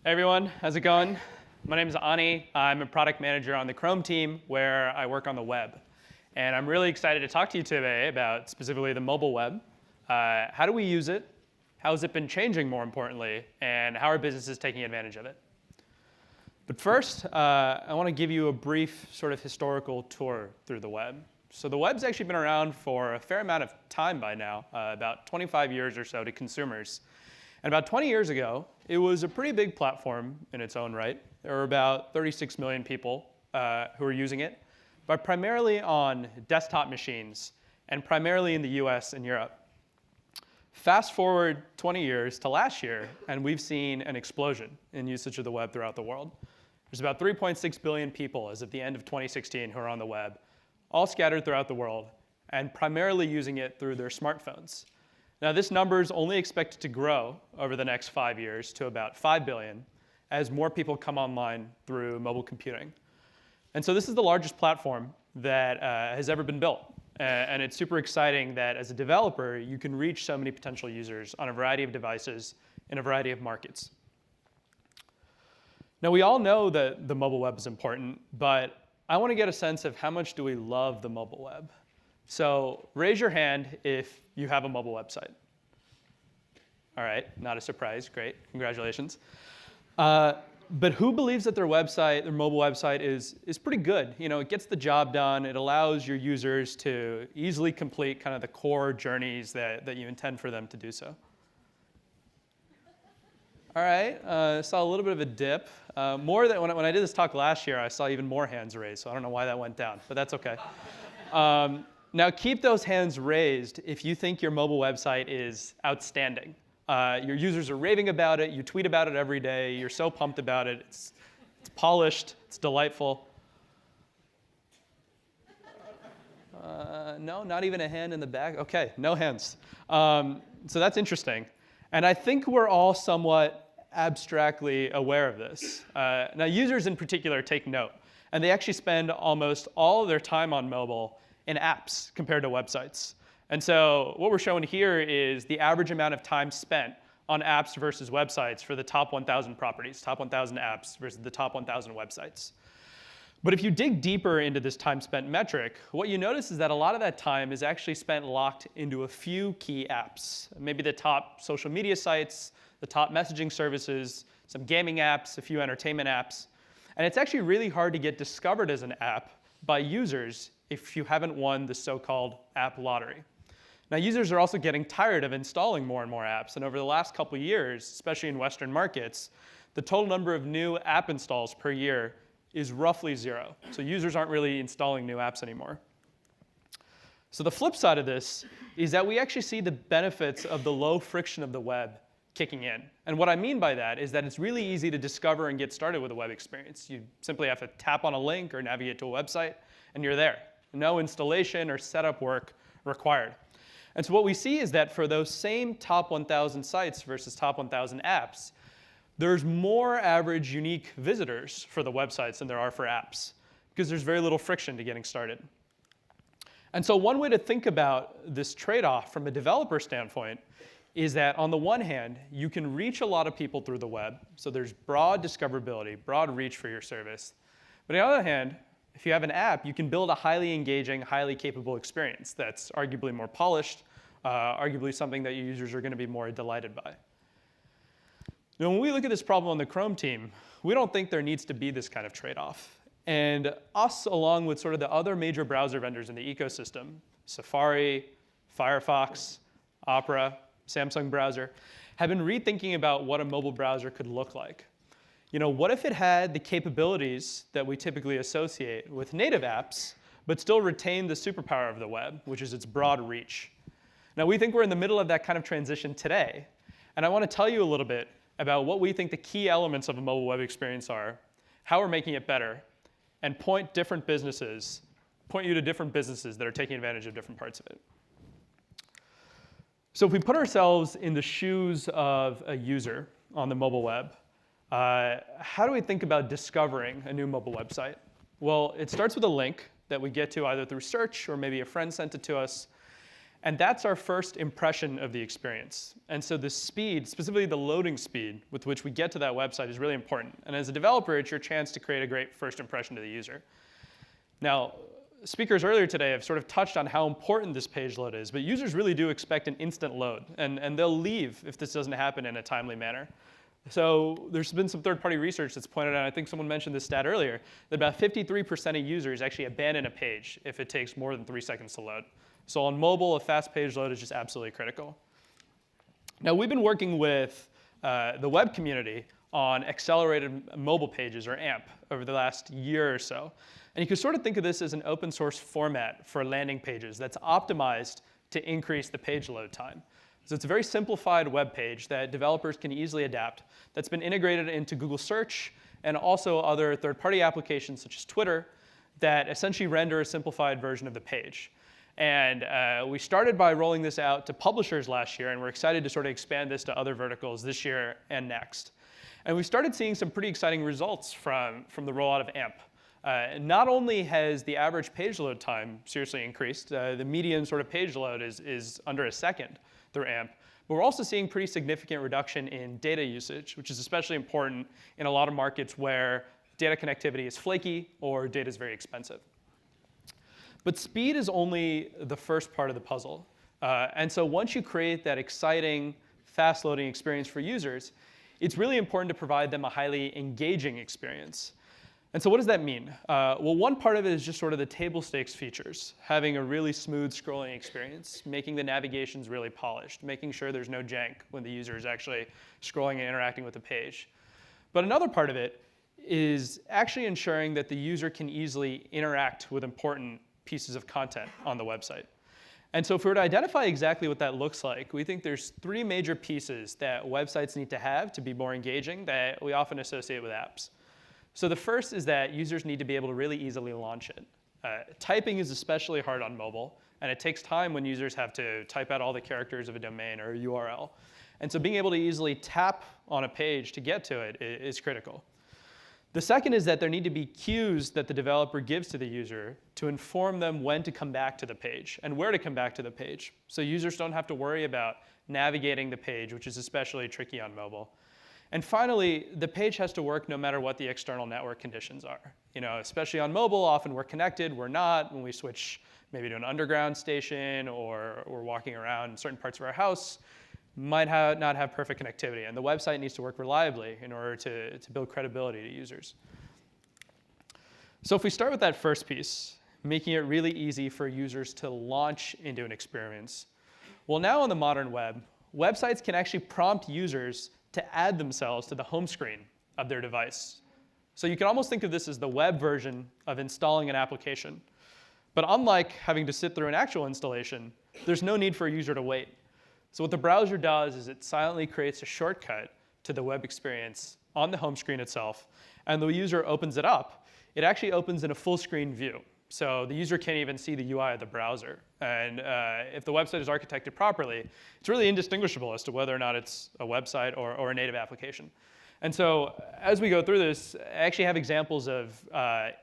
Hey everyone, how's it going? My name is Ani. I'm a product manager on the Chrome team where I work on the web. And I'm really excited to talk to you today about specifically the mobile web. How do we use it? How has it been changing, more importantly? And how are businesses taking advantage of it? But first, I want to give you a brief sort of historical tour through the web. So the web's actually been around for a fair amount of time by now, about 25 years or so to consumers. And about 20 years ago, it was a pretty big platform in its own right. There were about 36 million people who were using it, but primarily on desktop machines, and primarily in the US and Europe. Fast forward 20 years to last year, and we've seen an explosion in usage of the web throughout the world. There's about 3.6 billion people as of the end of 2016 who are on the web, all scattered throughout the world, and primarily using it through their smartphones. Now, this number is only expected to grow over the next 5 years to about 5 billion as more people come online through mobile computing. And so this is the largest platform that has ever been built. And it's super exciting that as a developer, you can reach so many potential users on a variety of devices in a variety of markets. Now, we all know that the mobile web is important, but I want to get a sense of how much do we love the mobile web. So raise your hand if you have a mobile website. All right, not a surprise. Great, congratulations. But who believes that their website, their mobile website, is pretty good? You know, it gets the job done. It allows your users to easily complete kind of the core journeys that you intend for them to do so. All right, saw a little bit of a dip. More than when I did this talk last year, I saw even more hands raised. So I don't know why that went down, but that's OK. Now, keep those hands raised if you think your mobile website is outstanding. Your users are raving about it. You tweet about it every day. You're so pumped about it. It's polished. It's delightful. No, not even a hand in the back. OK, no hands. So that's interesting. And I think we're all somewhat abstractly aware of this. Now, users in particular take note. And they actually spend almost all of their time on mobile in apps compared to websites. And so what we're showing here is the average amount of time spent on apps versus websites for the top 1,000 properties, top 1,000 apps versus the top 1,000 websites. But if you dig deeper into this time spent metric, what you notice is that a lot of that time is actually spent locked into a few key apps. Maybe the top social media sites, the top messaging services, some gaming apps, a few entertainment apps. And it's actually really hard to get discovered as an app by users if you haven't won the so-called app lottery. Now, users are also getting tired of installing more and more apps. And over the last couple of years, especially in Western markets, the total number of new app installs per year is roughly 0. So users aren't really installing new apps anymore. So the flip side of this is that we actually see the benefits of the low friction of the web kicking in. And what I mean by that is that it's really easy to discover and get started with a web experience. You simply have to tap on a link or navigate to a website, and you're there. No installation or setup work required. And so what we see is that for those same top 1,000 sites versus top 1,000 apps, there's more average unique visitors for the websites than there are for apps, because there's very little friction to getting started. And so one way to think about this trade-off from a developer standpoint is that on the one hand, you can reach a lot of people through the web. So there's broad discoverability, broad reach for your service. But on the other hand, if you have an app, you can build a highly engaging, highly capable experience that's arguably more polished, arguably something that your users are going to be more delighted by. Now, when we look at this problem on the Chrome team, we don't think there needs to be this kind of trade-off. And us, along with sort of the other major browser vendors in the ecosystem, Safari, Firefox, Opera, Samsung browser, have been rethinking about what a mobile browser could look like. You know, what if it had the capabilities that we typically associate with native apps, but still retain the superpower of the web, which is its broad reach? Now, we think we're in the middle of that kind of transition today. And I want to tell you a little bit about what we think the key elements of a mobile web experience are, how we're making it better, and point you to different businesses that are taking advantage of different parts of it. So if we put ourselves in the shoes of a user on the mobile web, how do we think about discovering a new mobile website? Well, it starts with a link that we get to either through search or maybe a friend sent it to us. And that's our first impression of the experience. And so the speed, specifically the loading speed with which we get to that website is really important. And as a developer, it's your chance to create a great first impression to the user. Now, speakers earlier today have sort of touched on how important this page load is, but users really do expect an instant load, and they'll leave if this doesn't happen in a timely manner. So there's been some third-party research that's pointed out, I think someone mentioned this stat earlier, that about 53% of users actually abandon a page if it takes more than 3 seconds to load. So on mobile, a fast page load is just absolutely critical. Now, we've been working with the web community on accelerated mobile pages, or AMP, over the last year or so. And you can sort of think of this as an open source format for landing pages that's optimized to increase the page load time. So it's a very simplified web page that developers can easily adapt, that's been integrated into Google Search and also other third-party applications such as Twitter that essentially render a simplified version of the page. And we started by rolling this out to publishers last year, and we're excited to sort of expand this to other verticals this year and next. And we started seeing some pretty exciting results from the rollout of AMP. Not only has the average page load time seriously increased, the median sort of page load is under a second through AMP, but we're also seeing pretty significant reduction in data usage, which is especially important in a lot of markets where data connectivity is flaky or data is very expensive. But speed is only the first part of the puzzle. And so once you create that exciting, fast loading experience for users, it's really important to provide them a highly engaging experience. And so what does that mean? Well, one part of it is just sort of the table stakes features, having a really smooth scrolling experience, making the navigations really polished, making sure there's no jank when the user is actually scrolling and interacting with the page. But another part of it is actually ensuring that the user can easily interact with important pieces of content on the website. And so if we were to identify exactly what that looks like, we think there's 3 major pieces that websites need to have to be more engaging that we often associate with apps. So the first is that users need to be able to really easily launch it. Typing is especially hard on mobile, and it takes time when users have to type out all the characters of a domain or a URL. And so being able to easily tap on a page to get to it is critical. The second is that there need to be cues that the developer gives to the user to inform them when to come back to the page and where to come back to the page, so users don't have to worry about navigating the page, which is especially tricky on mobile. And finally, the page has to work no matter what the external network conditions are. You know, especially on mobile, often we're connected, we're not. When we switch maybe to an underground station or we're walking around in certain parts of our house, might not have perfect connectivity. And the website needs to work reliably in order to build credibility to users. So if we start with that first piece, making it really easy for users to launch into an experience. Well, now on the modern web, websites can actually prompt users to add themselves to the home screen of their device. So you can almost think of this as the web version of installing an application. But unlike having to sit through an actual installation, there's no need for a user to wait. So what the browser does is it silently creates a shortcut to the web experience on the home screen itself. And the user opens it up. It actually opens in a full screen view. So the user can't even see the UI of the browser. And if the website is architected properly, it's really indistinguishable as to whether or not it's a website or a native application. And so as we go through this, I actually have examples of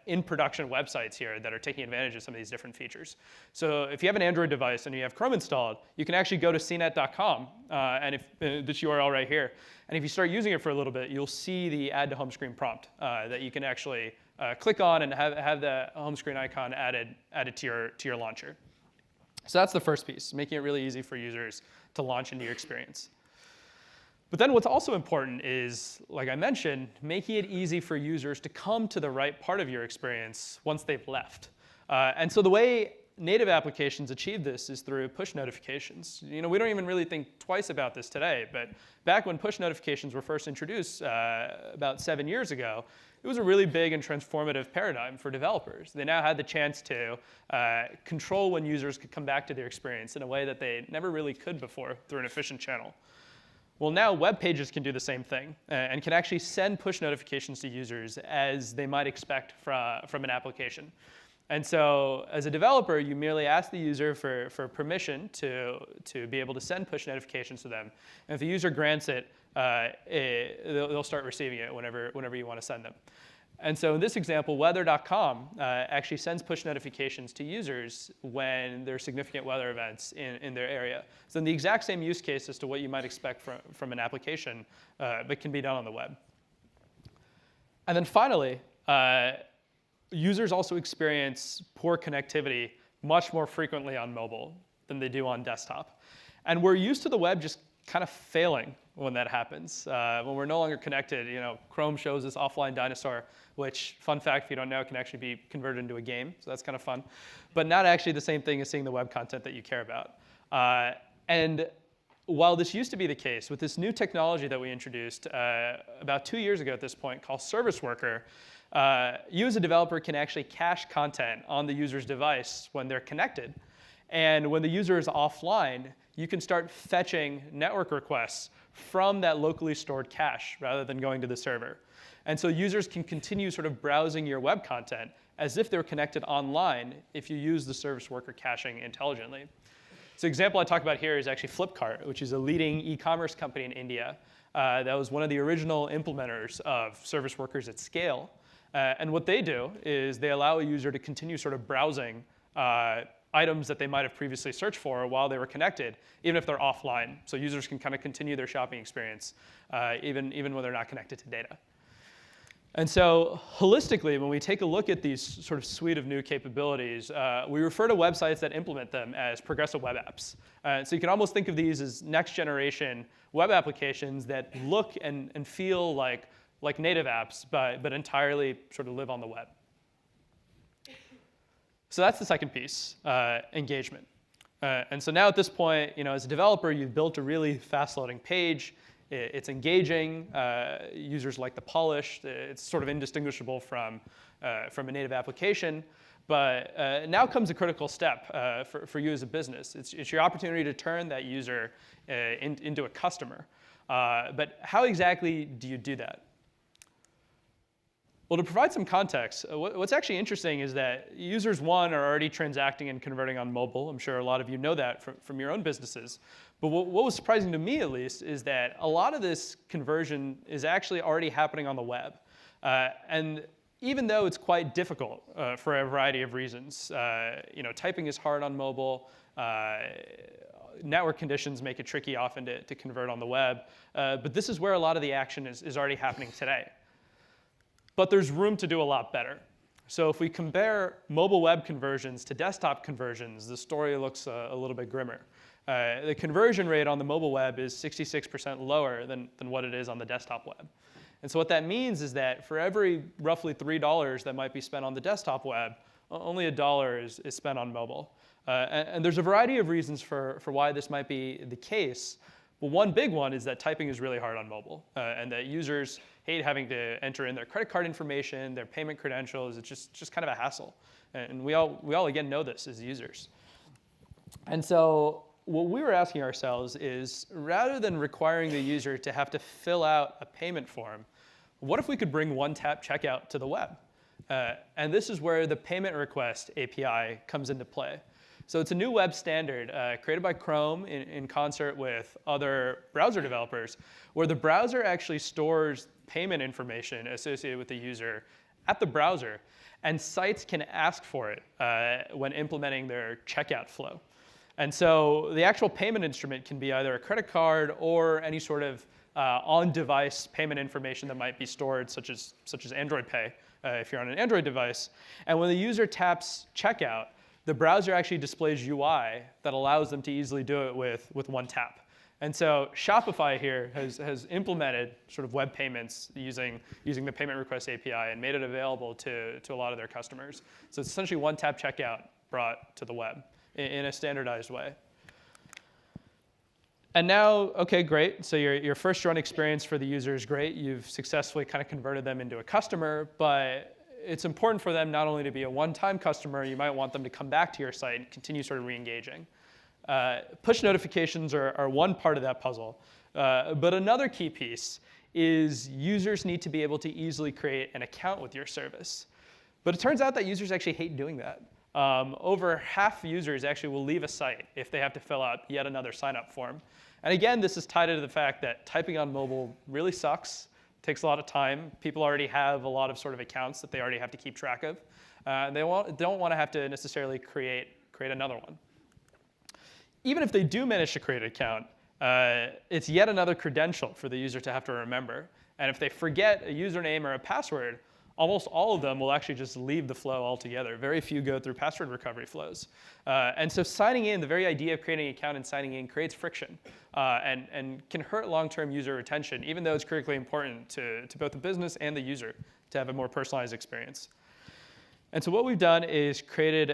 in-production websites here that are taking advantage of some of these different features. So if you have an Android device and you have Chrome installed, you can actually go to cnet.com, and this URL right here. And if you start using it for a little bit, you'll see the add to home screen prompt that you can actually click on and have the home screen icon added to your launcher. So that's the first piece, making it really easy for users to launch into your experience. But then what's also important is, like I mentioned, making it easy for users to come to the right part of your experience once they've left. And so the way native applications achieve this is through push notifications. You know, we don't even really think twice about this today, but back when push notifications were first introduced about 7 years ago, it was a really big and transformative paradigm for developers. They now had the chance to control when users could come back to their experience in a way that they never really could before through an efficient channel. Well, now web pages can do the same thing and can actually send push notifications to users as they might expect from an application. And so as a developer, you merely ask the user for permission to be able to send push notifications to them. And if the user grants it, they'll start receiving it whenever you want to send them. And so in this example, weather.com actually sends push notifications to users when there are significant weather events in their area. So in the exact same use case as to what you might expect from an application, but can be done on the web. And then finally, users also experience poor connectivity much more frequently on mobile than they do on desktop. And we're used to the web just kind of failing when that happens. When we're no longer connected, Chrome shows this offline dinosaur, which, fun fact, if you don't know, can actually be converted into a game. So that's kind of fun. But not actually the same thing as seeing the web content that you care about. And while this used to be the case, with this new technology that we introduced about 2 years ago at this point called Service Worker, you as a developer can actually cache content on the user's device when they're connected. And when the user is offline, you can start fetching network requests from that locally stored cache rather than going to the server. And so users can continue sort of browsing your web content as if they're connected online if you use the Service Worker caching intelligently. So the example I talk about here is actually Flipkart, which is a leading e-commerce company in India. That was one of the original implementers of service workers at scale. And what they do is they allow a user to continue sort of browsing items that they might have previously searched for while they were connected, even if they're offline. So users can kind of continue their shopping experience even when they're not connected to data. And so holistically, when we take a look at these sort of suite of new capabilities, we refer to websites that implement them as progressive web apps. So you can almost think of these as next generation web applications that look and feel like native apps, but entirely sort of live on the web. So that's the second piece, engagement. And so now at this point, as a developer, you've built a really fast-loading page. It's engaging. Users like the polish. It's sort of indistinguishable from a native application. But now comes a critical step for you as a business. It's your opportunity to turn that user into a customer. But how exactly do you do that? Well, to provide some context, what's actually interesting is that users, one, are already transacting and converting on mobile. I'm sure a lot of you know that from your own businesses. But what was surprising to me, at least, is that a lot of this conversion is actually already happening on the web. And even though it's quite difficult for a variety of reasons, typing is hard on mobile. Network conditions make it tricky often to convert on the web. But this is where a lot of the action is already happening today. But there's room to do a lot better. So if we compare mobile web conversions to desktop conversions, the story looks a little bit grimmer. The conversion rate on the mobile web is 66% lower than what it is on the desktop web. And so what that means is that for every roughly $3 that might be spent on the desktop web, only $1 is spent on mobile. And there's a variety of reasons for why this might be the case. But one big one is that typing is really hard on mobile, and that users hate having to enter in their credit card information, their payment credentials. It's just kind of a hassle. And we all again know this as users. And so what we were asking ourselves is, rather than requiring the user to have to fill out a payment form, what if we could bring one-tap checkout to the web? And this is where the payment request API comes into play. So it's a new web standard created by Chrome in concert with other browser developers, where the browser actually stores payment information associated with the user at the browser, and sites can ask for it when implementing their checkout flow. And so the actual payment instrument can be either a credit card or any sort of on-device payment information that might be stored, such as Android Pay, if you're on an Android device. And when the user taps checkout, the browser actually displays UI that allows them to easily do it with one tap. And so Shopify here has implemented sort of web payments using the payment request API and made it available to a lot of their customers. So it's essentially one-tap checkout brought to the web in a standardized way. And now, OK, great. So your first run experience for the user is great. You've successfully kind of converted them into a customer. But it's important for them not only to be a one-time customer, you might want them to come back to your site and continue sort of re-engaging. Push notifications are one part of that puzzle. But another key piece is users need to be able to easily create an account with your service. But it turns out that users actually hate doing that. Over half users actually will leave a site if they have to fill out yet another sign-up form. And again, this is tied into the fact that typing on mobile really sucks. It takes a lot of time. People already have a lot of sort of accounts that they already have to keep track of. They don't want to have to necessarily create another one. Even if they do manage to create an account, it's yet another credential for the user to have to remember. And if they forget a username or a password, almost all of them will actually just leave the flow altogether. Very few go through password recovery flows. And so signing in, the very idea of creating an account and signing in creates friction and can hurt long-term user retention, even though it's critically important to both the business and the user to have a more personalized experience. And so what we've done is created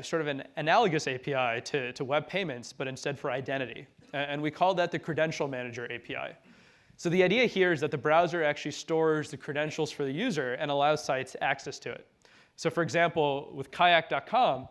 sort of an analogous API to web payments, but instead for identity. And we call that the Credential Manager API. So the idea here is that the browser actually stores the credentials for the user and allows sites access to it. So for example, with kayak.com,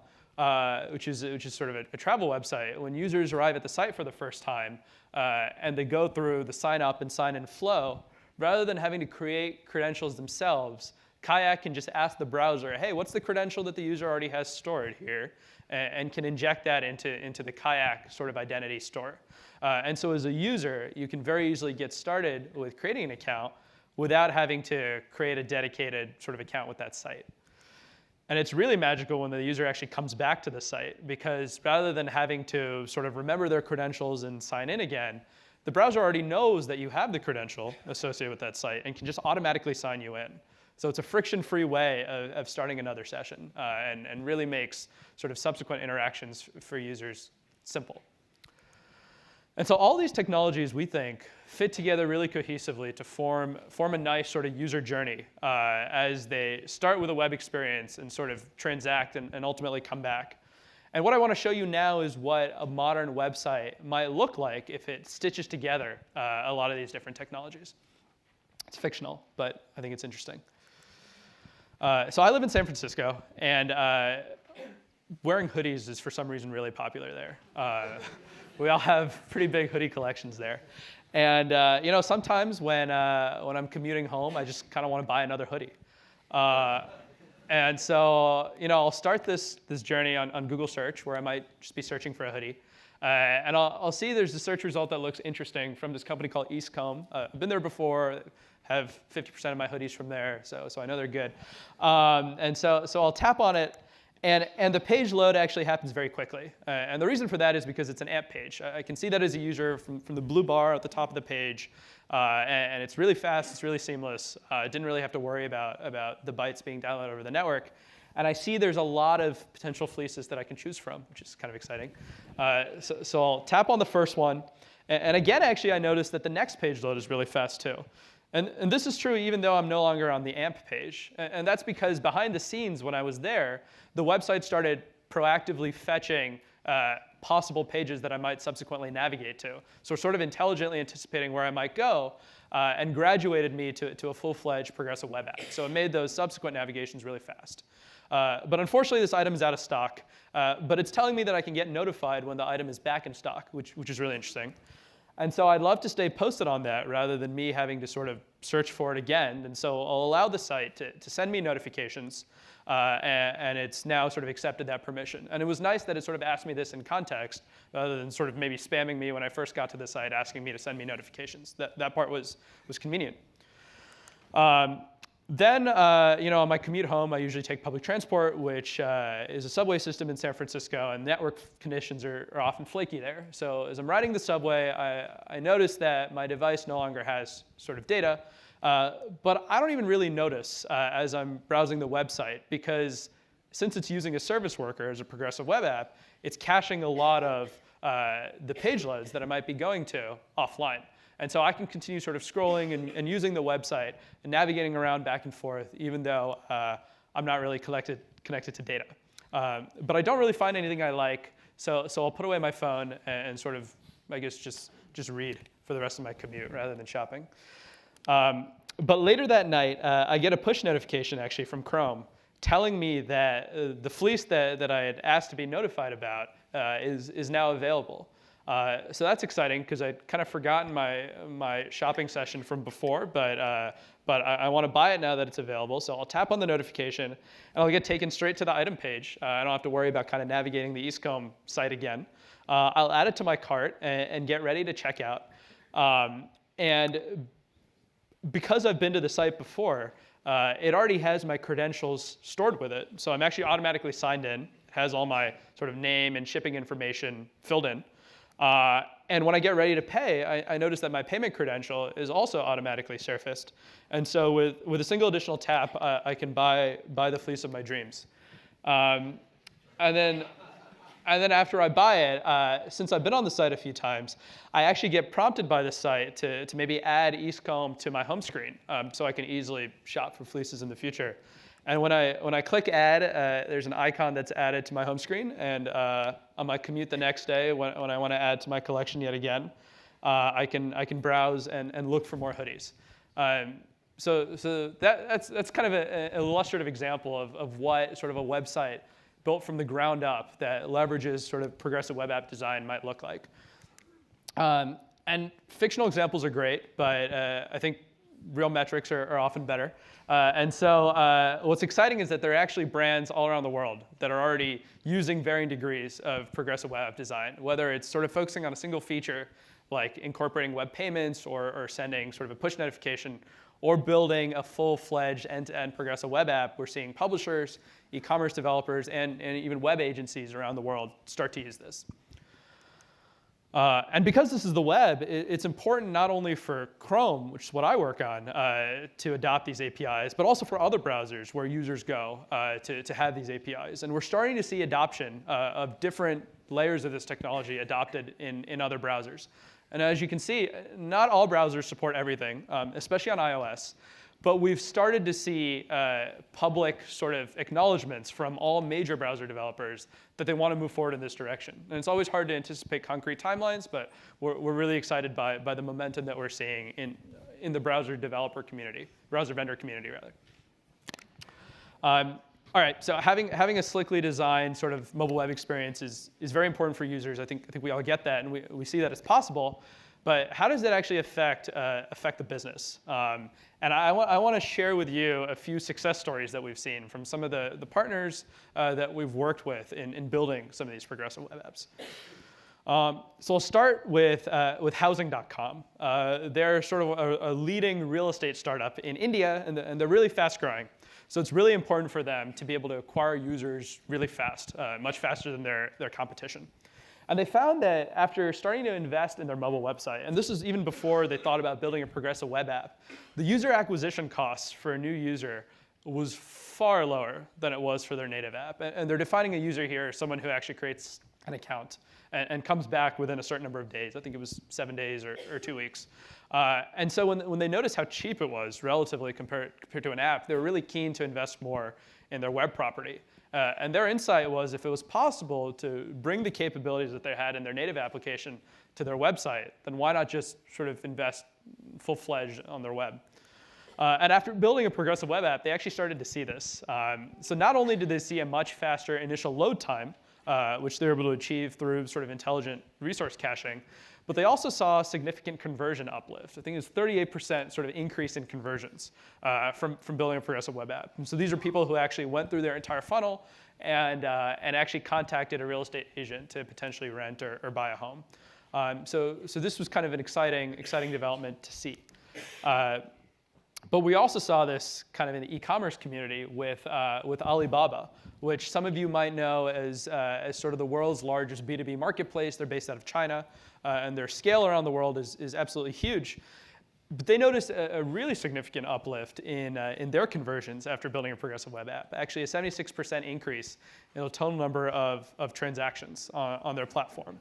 which is sort of a travel website, when users arrive at the site for the first time and they go through the sign up and sign in flow, rather than having to create credentials themselves, Kayak can just ask the browser, hey, what's the credential that the user already has stored here? And can inject that into the Kayak sort of identity store. And so as a user, you can very easily get started with creating an account without having to create a dedicated sort of account with that site. And it's really magical when the user actually comes back to the site, because rather than having to sort of remember their credentials and sign in again, the browser already knows that you have the credential associated with that site and can just automatically sign you in. So it's a friction-free way of starting another session and really makes sort of subsequent interactions for users simple. And so all these technologies, we think, fit together really cohesively to form a nice sort of user journey as they start with a web experience and sort of transact and ultimately come back. And what I want to show you now is what a modern website might look like if it stitches together a lot of these different technologies. It's fictional, but I think it's interesting. So I live in San Francisco, and wearing hoodies is for some reason really popular there. We all have pretty big hoodie collections there. And sometimes when I'm commuting home, I just kind of want to buy another hoodie. And so I'll start this journey on Google search, where I might just be searching for a hoodie. And I'll see there's a search result that looks interesting from this company called Eastcombe. I've been there before, have 50% of my hoodies from there, so I know they're good. And so I'll tap on it, and the page load actually happens very quickly. And the reason for that is because it's an AMP page. I can see that as a user from the blue bar at the top of the page, and it's really fast, it's really seamless. I didn't really have to worry about the bytes being downloaded over the network. And I see there's a lot of potential fleeces that I can choose from, which is kind of exciting. So I'll tap on the first one. And again, actually, I noticed that the next page load is really fast, too. And this is true even though I'm no longer on the AMP page. And that's because behind the scenes, when I was there, the website started proactively fetching possible pages that I might subsequently navigate to. So sort of intelligently anticipating where I might go, and graduated me to a full-fledged progressive web app. So it made those subsequent navigations really fast. But unfortunately, this item is out of stock. But it's telling me that I can get notified when the item is back in stock, which is really interesting. And so I'd love to stay posted on that rather than me having to sort of search for it again. And so I'll allow the site to send me notifications. And it's now sort of accepted that permission. And it was nice that it sort of asked me this in context rather than sort of maybe spamming me when I first got to the site asking me to send me notifications. That part was convenient. Then, on my commute home, I usually take public transport, which is a subway system in San Francisco, and network conditions are often flaky there. So as I'm riding the subway, I notice that my device no longer has sort of data, but I don't even really notice as I'm browsing the website, because since it's using a service worker as a progressive web app, it's caching a lot of the page loads that I might be going to offline. And so I can continue sort of scrolling and using the website and navigating around back and forth, even though I'm not really connected to data. But I don't really find anything I like, so I'll put away my phone and sort of, I guess, just read for the rest of my commute rather than shopping. But later that night, I get a push notification actually from Chrome telling me that the fleece that I had asked to be notified about is now available. So that's exciting because I'd kind of forgotten my shopping session from before, but I want to buy it now that it's available. So I'll tap on the notification, and I'll get taken straight to the item page. I don't have to worry about kind of navigating the Eastcombe site again. I'll add it to my cart and get ready to check out. And because I've been to the site before, it already has my credentials stored with it. So I'm actually automatically signed in. It has all my sort of name and shipping information filled in. And when I get ready to pay, I notice that my payment credential is also automatically surfaced. And so with a single additional tap, I can buy the fleece of my dreams. And then after I buy it, since I've been on the site a few times, I actually get prompted by the site to maybe add Eastcombe to my home screen, so I can easily shop for fleeces in the future. And when I click add, there's an icon that's added to my home screen. And on my commute the next day, when I want to add to my collection yet again, I can browse and look for more hoodies. So that's kind of an illustrative example of what sort of a website built from the ground up that leverages sort of progressive web app design might look like. And fictional examples are great, but I think real metrics are often better. And so what's exciting is that there are actually brands all around the world that are already using varying degrees of progressive web app design, whether it's sort of focusing on a single feature, like incorporating web payments or sending sort of a push notification, or building a full-fledged end-to-end progressive web app. We're seeing publishers, e-commerce developers, and even web agencies around the world start to use this. And because this is the web, it's important not only for Chrome, which is what I work on, to adopt these APIs, but also for other browsers where users go to have these APIs. And we're starting to see adoption of different layers of this technology adopted in other browsers. And as you can see, not all browsers support everything, especially on iOS. But we've started to see public sort of acknowledgments from all major browser developers that they want to move forward in this direction. And it's always hard to anticipate concrete timelines, but we're really excited by the momentum that we're seeing in the browser developer community, browser vendor community, rather. All right, so having a slickly designed sort of mobile web experience is very important for users. I think we all get that, and we see that it's possible. But how does that actually affect the business? And I want to share with you a few success stories that we've seen from some of the partners that we've worked with in building some of these progressive web apps. So I'll start with Housing.com. They're sort of a leading real estate startup in India, and they're really fast growing. So it's really important for them to be able to acquire users really fast, much faster than their competition. And they found that after starting to invest in their mobile website, and this is even before they thought about building a progressive web app, the user acquisition costs for a new user was far lower than it was for their native app. And they're defining a user here as someone who actually creates an account and comes back within a certain number of days. I think it was 7 days or 2 weeks. And so when they noticed how cheap it was relatively compared to an app, they were really keen to invest more in their web property. And their insight was if it was possible to bring the capabilities that they had in their native application to their website, then why not just sort of invest full-fledged on their web? And after building a progressive web app, they actually started to see this. So not only did they see a much faster initial load time, which they were able to achieve through sort of intelligent resource caching, but they also saw a significant conversion uplift. I think it was 38% sort of increase in conversions from building a progressive web app. And so these are people who actually went through their entire funnel and actually contacted a real estate agent to potentially rent or buy a home. So this was kind of an exciting development to see. But we also saw this kind of in the e-commerce community with Alibaba, which some of you might know as sort of the world's largest B2B marketplace. They're based out of China, and their scale around the world is absolutely huge. But they noticed a really significant uplift in their conversions after building a progressive web app. Actually, a 76% increase in the total number of transactions on their platform.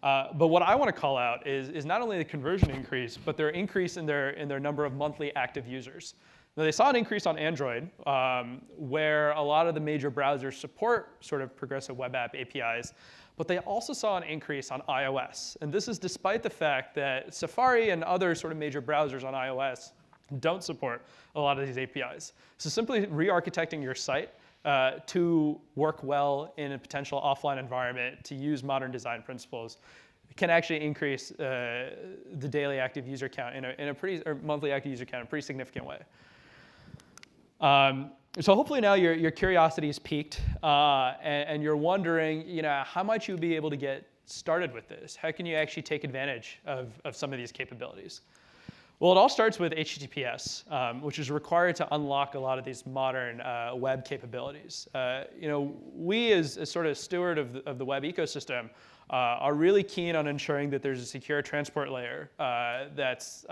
But what I want to call out is not only the conversion increase, but their increase in their number of monthly active users. Now, they saw an increase on Android, where a lot of the major browsers support sort of progressive web app APIs, but they also saw an increase on iOS. And this is despite the fact that Safari and other sort of major browsers on iOS don't support a lot of these APIs. So simply re-architecting your site to work well in a potential offline environment, to use modern design principles, can actually increase the daily active user count or monthly active user count in a pretty significant way. So hopefully now your curiosity is piqued, and you're wondering, how might you be able to get started with this? How can you actually take advantage of some of these capabilities? Well, it all starts with HTTPS, which is required to unlock a lot of these modern web capabilities. We as sort of steward of the web ecosystem are really keen on ensuring that there's a secure transport layer that's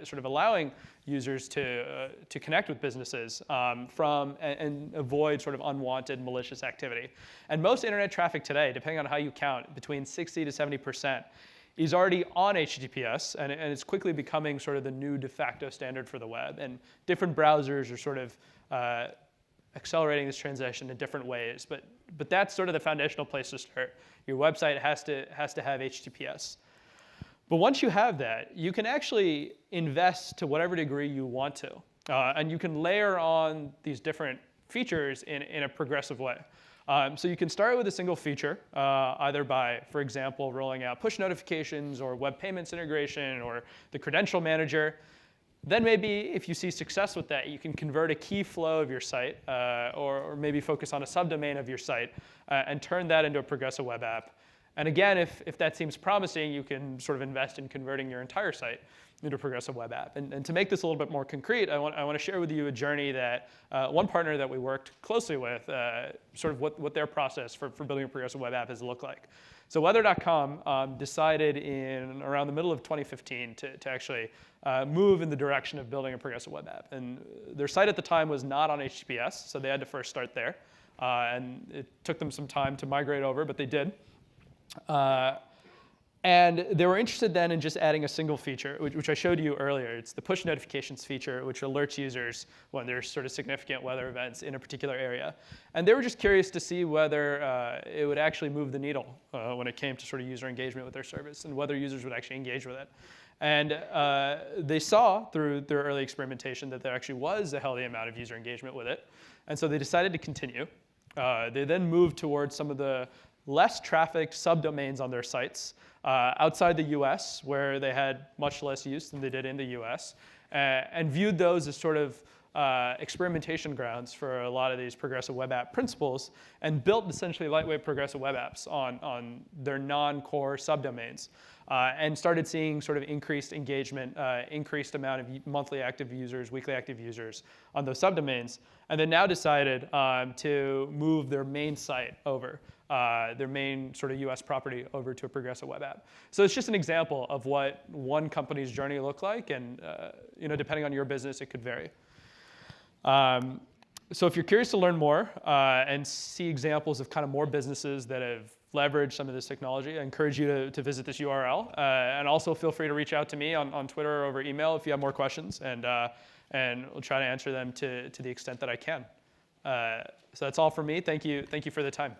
sort of allowing users to connect with businesses and avoid sort of unwanted malicious activity. And most internet traffic today, depending on how you count, between 60 to 70%, is already on HTTPS, and it's quickly becoming sort of the new de facto standard for the web. And different browsers are sort of accelerating this transition in different ways. But that's sort of the foundational place to start. Your website has to have HTTPS. But once you have that, you can actually invest to whatever degree you want to. And you can layer on these different features in a progressive way. So you can start with a single feature, either by, for example, rolling out push notifications or web payments integration or the credential manager. Then maybe if you see success with that, you can convert a key flow of your site or maybe focus on a subdomain of your site and turn that into a progressive web app. And again, if that seems promising, you can sort of invest in converting your entire site into a progressive web app. And to make this a little bit more concrete, I want to share with you a journey that one partner that we worked closely with, sort of what their process for building a progressive web app has looked like. So Weather.com decided in around the middle of 2015 to actually move in the direction of building a progressive web app. And their site at the time was not on HTTPS, so they had to first start there. And it took them some time to migrate over, but they did. And they were interested then in just adding a single feature, which I showed you earlier. It's the push notifications feature, which alerts users when there's sort of significant weather events in a particular area. And they were just curious to see whether it would actually move the needle when it came to sort of user engagement with their service and whether users would actually engage with it. And they saw through their early experimentation that there actually was a healthy amount of user engagement with it. And so they decided to continue. They then moved towards some of the less trafficked subdomains on their sites outside the US, where they had much less use than they did in the US, and viewed those as sort of experimentation grounds for a lot of these progressive web app principles, and built essentially lightweight progressive web apps on their non-core subdomains, and started seeing sort of increased engagement, increased amount of monthly active users, weekly active users on those subdomains, and then now decided to move their main site over, their main sort of US property over to a progressive web app. So it's just an example of what one company's journey looked like, and depending on your business, it could vary. So if you're curious to learn more and see examples of kind of more businesses that have leveraged some of this technology, I encourage you to visit this URL. And also feel free to reach out to me on Twitter or over email if you have more questions, and we'll try to answer them to the extent that I can. So that's all from me. Thank you for the time.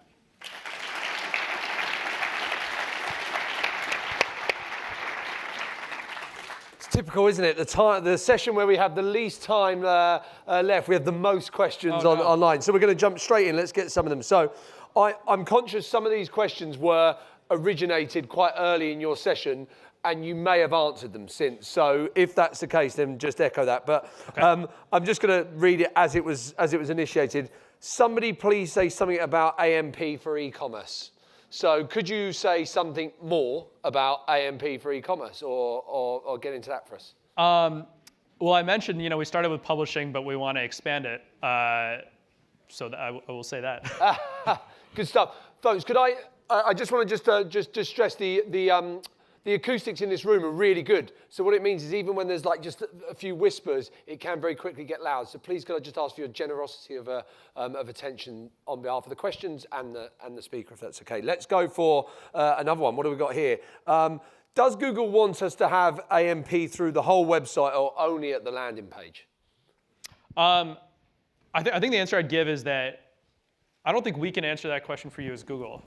Typical, isn't it? The session where we have the least time left, we have the most questions online. So we're going to jump straight in. Let's get some of them. So I'm conscious some of these questions were originated quite early in your session, and you may have answered them since. So if that's the case, then just echo that. But okay. I'm just going to read it as it was initiated. Somebody please say something about AMP for e-commerce. So could you say something more about AMP for e-commerce or get into that for us? Well, I mentioned, we started with publishing, but we want to expand it. So I will say that. Good stuff. Folks, could I just want to just stress the acoustics in this room are really good. So what it means is even when there's like just a few whispers, it can very quickly get loud. So please could I just ask for your generosity of attention on behalf of the questions and the speaker, if that's okay. Let's go for another one. What have we got here? Does Google want us to have AMP through the whole website or only at the landing page? I think the answer I'd give is that I don't think we can answer that question for you as Google.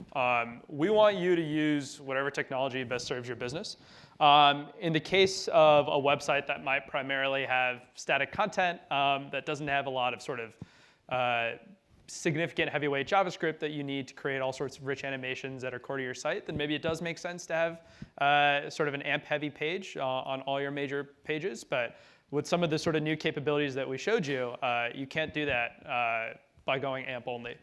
We want you to use whatever technology best serves your business. In the case of a website that might primarily have static content that doesn't have a lot of sort of significant heavyweight JavaScript that you need to create all sorts of rich animations that are core to your site, then maybe it does make sense to have sort of an AMP-heavy page on all your major pages. But with some of the sort of new capabilities that we showed you, you can't do that by going AMP only.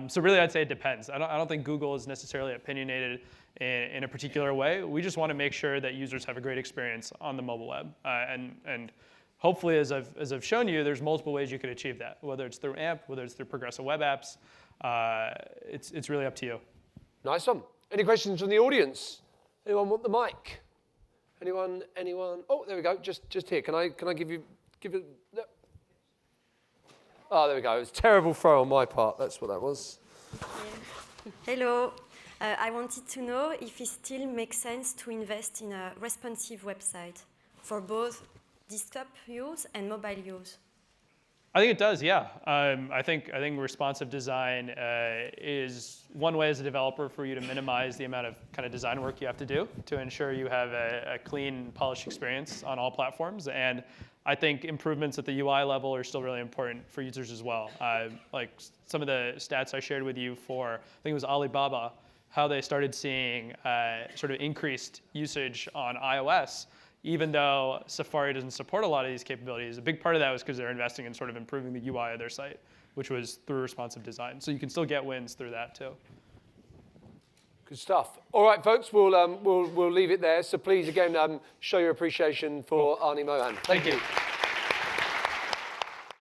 So really, I'd say it depends. I don't think Google is necessarily opinionated in a particular way. We just want to make sure that users have a great experience on the mobile web. And hopefully, as I've shown you, there's multiple ways you could achieve that, whether it's through AMP, whether it's through progressive web apps. It's really up to you. Nice one. Any questions from the audience? Anyone want the mic? Anyone? Oh, there we go. Just here. Can I give it? No. Oh, there we go. It was a terrible throw on my part. That's what that was. Yeah. Hello. I wanted to know if it still makes sense to invest in a responsive website for both desktop use and mobile use. I think it does, yeah. I think responsive design is one way as a developer for you to minimize the amount of kind of design work you have to do to ensure you have a clean, polished experience on all platforms. And I think improvements at the UI level are still really important for users as well. Like some of the stats I shared with you for, I think it was Alibaba, how they started seeing sort of increased usage on iOS, even though Safari doesn't support a lot of these capabilities. A big part of that was because they're investing in sort of improving the UI of their site, which was through responsive design. So you can still get wins through that too. Good stuff. All right, folks, we'll leave it there. So please, again, show your appreciation for Arnie Mohan. Thank you.